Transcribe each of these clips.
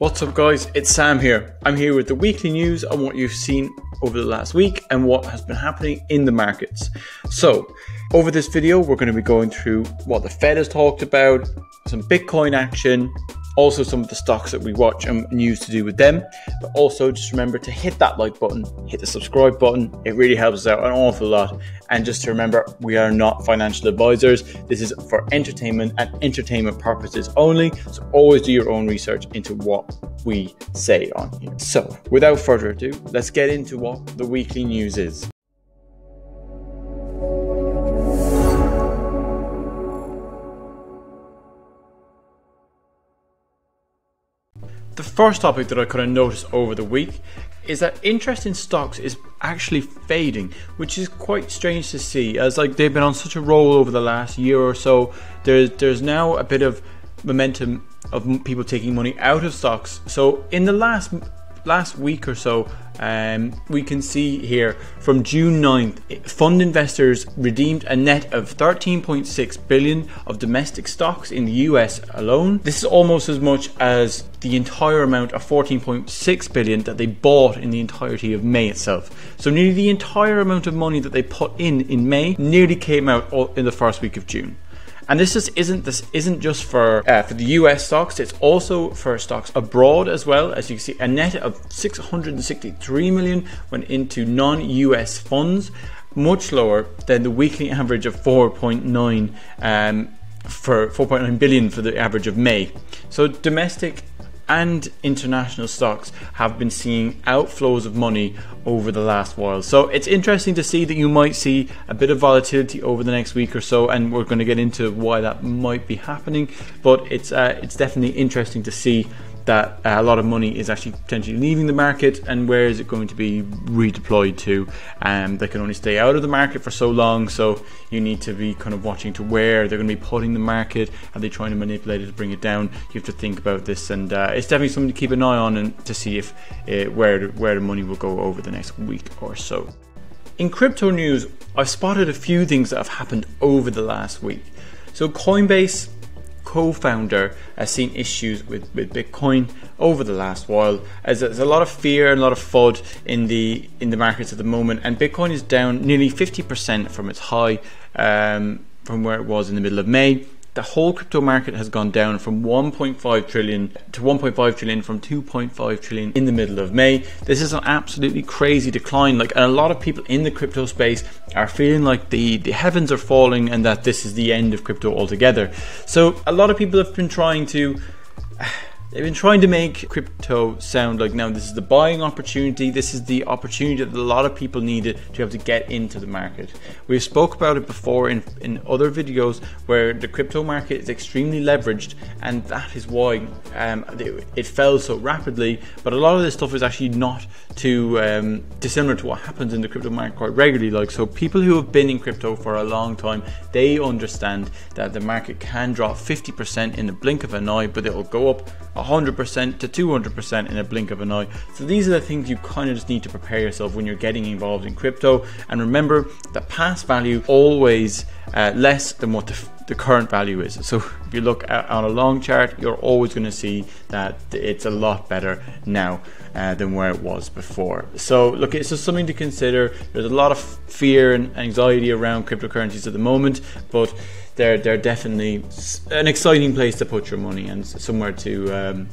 What's up guys, it's Sam here. I'm here with the weekly news on what you've seen over the last week and what has been happening in the markets. So, over this video we're going to be going through what the Fed has talked about, some Bitcoin action, also some of the stocks that we watch and news to do with them. But also just remember to hit that like button, hit the subscribe button, it really helps us out an awful lot. And just to remember, we are not financial advisors. This is for entertainment and entertainment purposes only. So always do your own research into what we say on here. So without further ado, let's get into what the weekly news is. The first topic that I kind of noticed over the week is that interest in stocks is actually fading, which is quite strange to see, as like they've been on such a roll over the last year or so. There's now a bit of momentum of people taking money out of stocks. So in the last week or so, we can see here from June 9th, fund investors redeemed a net of 13.6 billion of domestic stocks in the US alone. This is almost as much as the entire amount of 14.6 billion that they bought in the entirety of May itself. So nearly the entire amount of money that they put in May nearly came out in the first week of June. And this isn't just for the US stocks, it's also for stocks abroad as well. As you can see, a net of 663 million went into non-US funds, much lower than the weekly average of 4.9 billion for the average of May. So domestic and international stocks have been seeing outflows of money over the last while. So it's interesting to see that you might see a bit of volatility over the next week or so, and we're going to get into why that might be happening. But it's definitely interesting to see that a lot of money is actually potentially leaving the market, and where is it going to be redeployed to? They can only stay out of the market for so long, so you need to be kind of watching to where they're going to be putting the market. Are they trying to manipulate it to bring it down? You have to think about this, and it's definitely something to keep an eye on and to see if where the money will go over the next week or so. In crypto news, I've spotted a few things that have happened over the last week. So Coinbase co-founder has seen issues with Bitcoin over the last while, as there's a lot of fear and a lot of FUD in the markets at the moment, and Bitcoin is down nearly 50% from its high from where it was in the middle of May. The whole crypto market has gone down from 1.5 trillion to 1.5 trillion from 2.5 trillion in the middle of May. This is an absolutely crazy decline. And a lot of people in the crypto space are feeling like the heavens are falling and that this is the end of crypto altogether. So a lot of people have been trying to make crypto sound like now this is the buying opportunity. This is the opportunity that a lot of people needed to be able to get into the market. We've spoke about it before in other videos where the crypto market is extremely leveraged, and that is why it fell so rapidly. But a lot of this stuff is actually not too dissimilar to what happens in the crypto market quite regularly. So people who have been in crypto for a long time, they understand that the market can drop 50% in the blink of an eye, but it will go up 100% to 200% in a blink of an eye. So these are the things you kind of just need to prepare yourself when you're getting involved in crypto. And remember that past value always less than what the current value is. So if you look on a long chart, you're always going to see that it's a lot better now than where it was before. So look, it's just something to consider. There's a lot of fear and anxiety around cryptocurrencies at the moment, but they're definitely an exciting place to put your money and somewhere to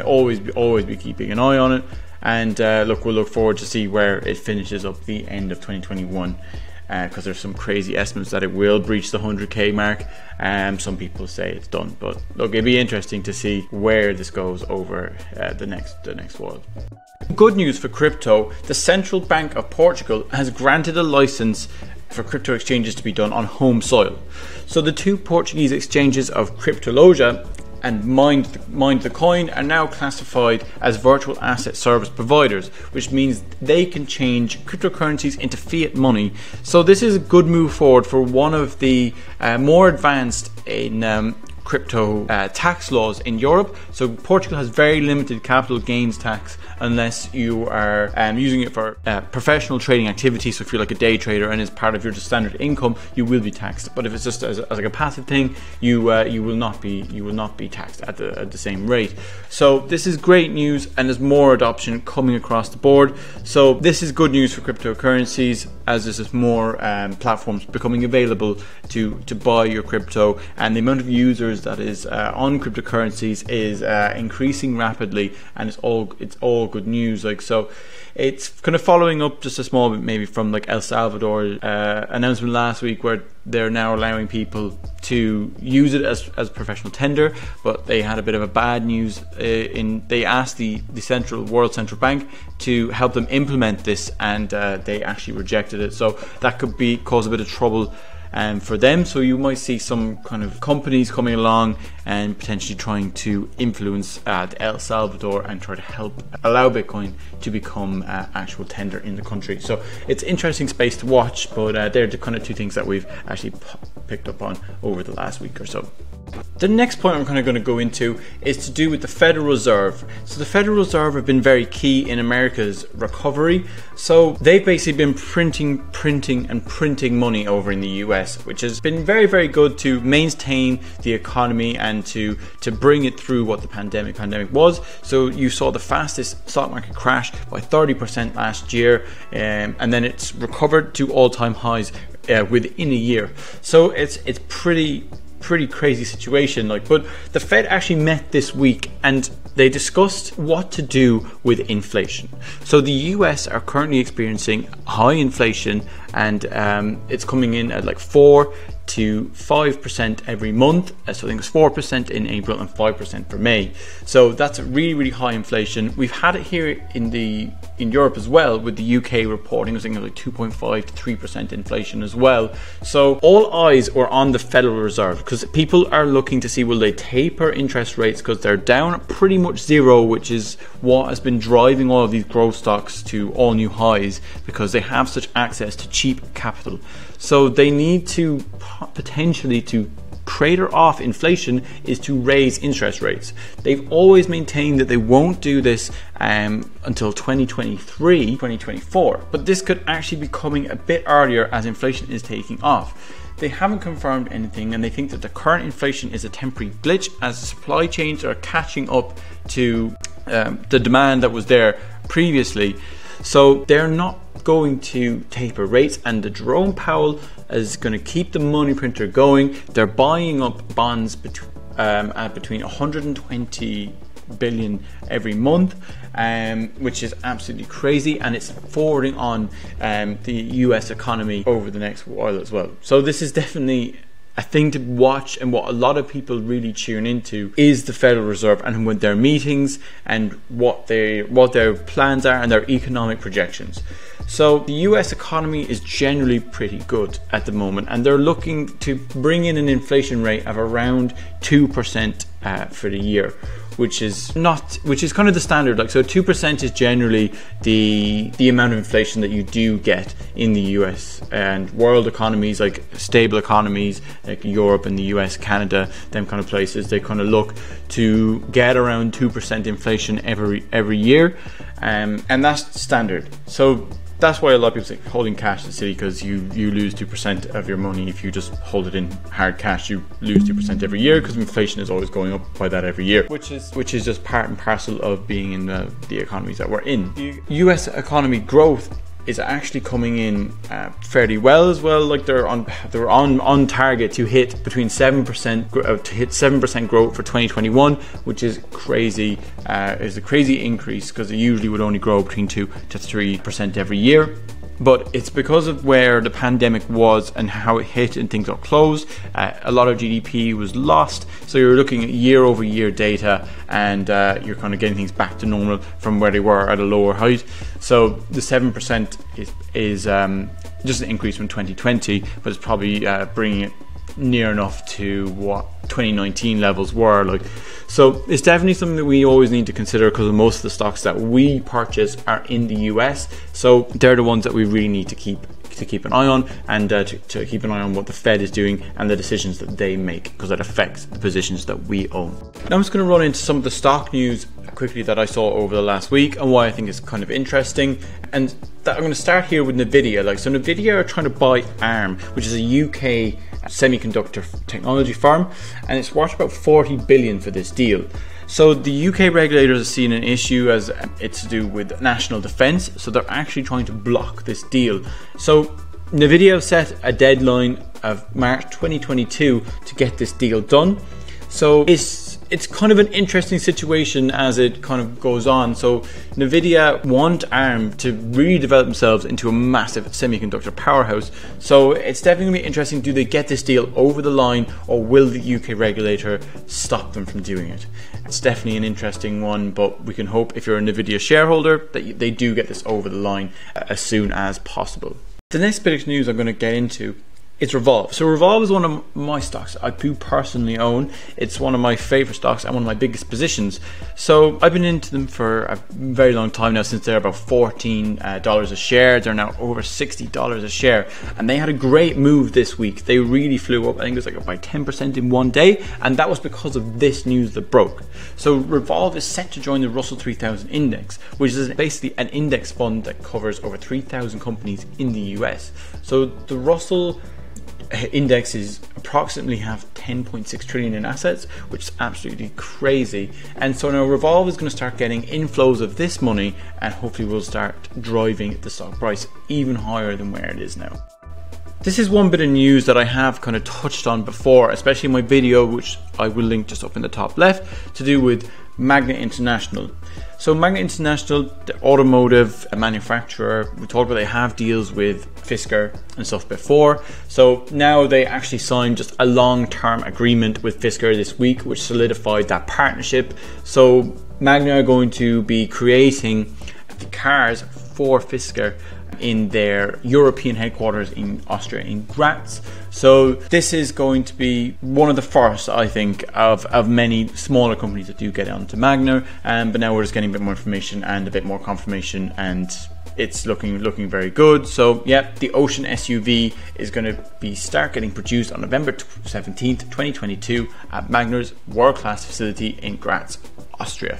always be keeping an eye on it. And we'll look forward to see where it finishes up the end of 2021. Because there's some crazy estimates that it will breach the 100k mark. Some people say it's done, but look, it'd be interesting to see where this goes over the next while. Good news for crypto: the Central Bank of Portugal has granted a license for crypto exchanges to be done on home soil. So the two Portuguese exchanges of Cryptologia and Mind the Coin are now classified as virtual asset service providers, which means they can change cryptocurrencies into fiat money. So this is a good move forward for one of the more advanced in crypto tax laws in Europe. So Portugal has very limited capital gains tax unless you are using it for professional trading activity. So if you're like a day trader and it's part of your just standard income, you will be taxed. But if it's just as like a passive thing, you will not be taxed at the same rate. So this is great news, and there's more adoption coming across the board. So this is good news for cryptocurrencies, as there's just more platforms becoming available to buy your crypto, and the amount of users that is on cryptocurrencies is increasing rapidly, and it's all good news. Like, so it's kind of following up just a small bit maybe from like El Salvador announcement last week, where they're now allowing people to use it as professional tender, but they had a bit of a bad news they asked the World Central Bank to help them implement this, and they actually rejected it. So that could cause a bit of trouble for them. So you might see some kind of companies coming along and potentially trying to influence El Salvador and try to allow Bitcoin to become actual tender in the country. So it's interesting space to watch, but they're the kind of two things that we've actually picked up on over the last week or so. The next point I'm kind of going to go into is to do with the Federal Reserve. So the Federal Reserve have been very key in America's recovery. So they've basically been printing money over in the US, which has been very, very good to maintain the economy and to bring it through what the pandemic was. So you saw the fastest stock market crash by 30% last year, and then it's recovered to all-time highs within a year. So it's pretty crazy situation. But the Fed actually met this week and they discussed what to do with inflation. So the US are currently experiencing high inflation, and it's coming in at like 4 to 5% every month. So I think it's 4% in April and 5% for May. So that's really, really high inflation. We've had it here in Europe as well, with the UK reporting, I think it was like 2.5 to 3% inflation as well. So all eyes were on the Federal Reserve, because people are looking to see, will they taper interest rates, because they're down at pretty much zero, which is what has been driving all of these growth stocks to all new highs, because they have such access to cheap capital. So they need to potentially to crater off inflation is to raise interest rates. They've always maintained that they won't do this until 2023, 2024, but this could actually be coming a bit earlier as inflation is taking off. They haven't confirmed anything, and they think that the current inflation is a temporary glitch as supply chains are catching up to the demand that was there previously. So they're not going to taper rates, and the Jerome Powell is going to keep the money printer going. They're buying up bonds at between 120 billion every month, which is absolutely crazy, and it's forwarding on the US economy over the next while as well. So this is definitely a thing to watch, and what a lot of people really tune into is the Federal Reserve and with their meetings and what their plans are and their economic projections. So the US economy is generally pretty good at the moment, and they're looking to bring in an inflation rate of around 2% for the year, which is kind of the standard. Like, so 2% is generally the amount of inflation that you do get in the US, and world economies, like stable economies like Europe and the US, Canada, them kind of places, they kind of look to get around 2% inflation every year, and that's standard. So that's why a lot of people say holding cash is silly, because you lose 2% of your money. If you just hold it in hard cash, you lose 2% every year, because inflation is always going up by that every year, which is just part and parcel of being in the economies that we're in. The US economy growth is actually coming in fairly well as well. Like they're on target to hit between 7% growth for 2021, which is crazy. Is a crazy increase, because it usually would only grow between 2 to 3% every year. But it's because of where the pandemic was and how it hit and things got closed. A lot of GDP was lost. So you're looking at year-over-year data, and you're kind of getting things back to normal from where they were at a lower height. So the 7% is just an increase from 2020, but it's probably bringing it near enough to what 2019 levels were like. So it's definitely something that we always need to consider, because most of the stocks that we purchase are in the US, so they're the ones that we really need to keep to keep an eye on, and to keep an eye on what the Fed is doing and the decisions that they make, because that affects the positions that we own. Now I'm just going to run into some of the stock news quickly that I saw over the last week and why I think it's kind of interesting. And I'm going to start here with Nvidia. So Nvidia are trying to buy ARM, which is a UK semiconductor technology firm, and it's worth about 40 billion for this deal. So the UK regulators are seeing an issue as it's to do with national defence, so they're actually trying to block this deal. So Nvidia have set a deadline of March 2022 to get this deal done. So it's kind of an interesting situation as it kind of goes on. So Nvidia want ARM to really develop themselves into a massive semiconductor powerhouse. So it's definitely going to be interesting. Do they get this deal over the line, or will the UK regulator stop them from doing it? It's definitely an interesting one, but we can hope, if you're a Nvidia shareholder, that they do get this over the line as soon as possible. The next bit of news I'm going to get into, it's Revolve. So Revolve is one of my stocks I do personally own. It's one of my favorite stocks and one of my biggest positions. So I've been into them for a very long time now, since they're about $14 a share. They're now over $60 a share, and they had a great move this week. They really flew up. I think it was like up by 10% in one day, and that was because of this news that broke. So Revolve is set to join the Russell 3000 index, which is basically an index fund that covers over 3,000 companies in the US. So the Russell index is approximately have 10.6 trillion in assets, which is absolutely crazy. And so now Revolve is going to start getting inflows of this money, and hopefully will start driving the stock price even higher than where it is now. This is one bit of news that I have kind of touched on before, especially in my video, which I will link just up in the top left, to do with Magna International. So Magna International, the automotive manufacturer, we talked about they have deals with Fisker and stuff before. So now they actually signed just a long-term agreement with Fisker this week, which solidified that partnership. So Magna are going to be creating the cars for Fisker in their European headquarters in Austria, in Graz. So this is going to be one of the first, I think, of many smaller companies that do get onto Magna. But now we're just getting a bit more information and a bit more confirmation, and it's looking very good. So yeah, the Ocean SUV is going to start getting produced on November 17th, 2022 at Magna's world-class facility in Graz, Austria.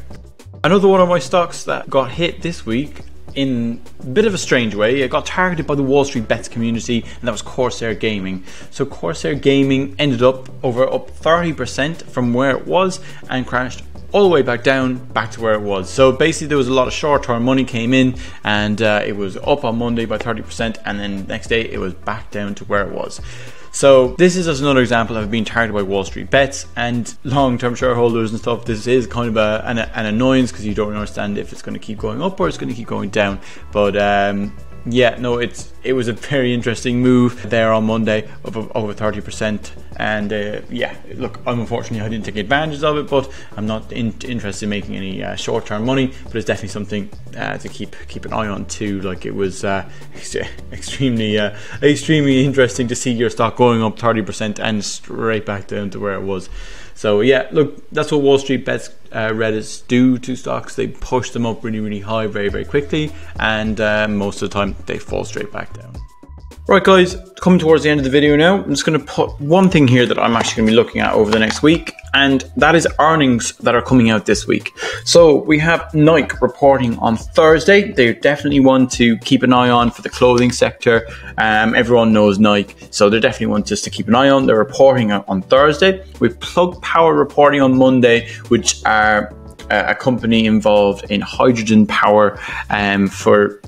Another one of my stocks that got hit this week in a bit of a strange way. It got targeted by the Wallstreet bets community, and that was Corsair Gaming. So Corsair Gaming ended up 30% from where it was, and crashed all the way back down, back to where it was. So basically there was a lot of short-term money came in, and it was up on Monday by 30%, and then next day it was back down to where it was. So this is just another example of being targeted by Wallstreet bets, and long-term shareholders and stuff. This is kind of an annoyance, because you don't understand if it's going to keep going up or it's going to keep going down. But yeah, no, it was a very interesting move there on Monday of over 30%, and yeah, look, unfortunately I didn't take advantage of it, but I'm not interested in making any short-term money. But it's definitely something to keep an eye on too. Like, it was extremely interesting to see your stock going up 30% and straight back down to where it was. So yeah, look, that's what Wallstreet bets Reddits do to stocks. They push them up really high very quickly, and most of the time they fall straight back down. Right guys, coming towards the end of the video now, I'm just going to put one thing here that I'm actually going to be looking at over the next week, and that is earnings that are coming out this week. So we have Nike reporting on Thursday. They're definitely one to keep an eye on for the clothing sector. Everyone knows Nike, so they're definitely one just to keep an eye on. They're reporting on Thursday. We've Plug Power reporting on Monday, which are a company involved in hydrogen power for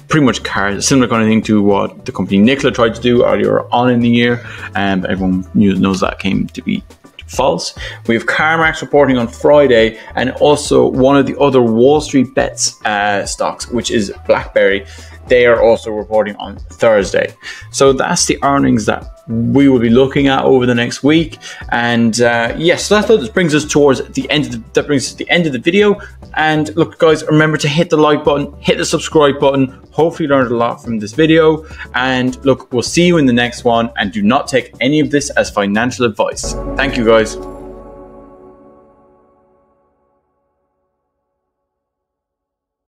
pretty much cars, similar kind of thing to what the company Nikola tried to do earlier on in the year, and everyone knows that came to be false. We have CarMax reporting on Friday, and also one of the other Wallstreet bets stocks, which is BlackBerry. They are also reporting on Thursday. So that's the earnings that we will be looking at over the next week. And yes, so that's what this brings us towards the end of the video. And look guys, remember to hit the like button, hit the subscribe button. Hopefully you learned a lot from this video. And look, we'll see you in the next one, and do not take any of this as financial advice. Thank you guys.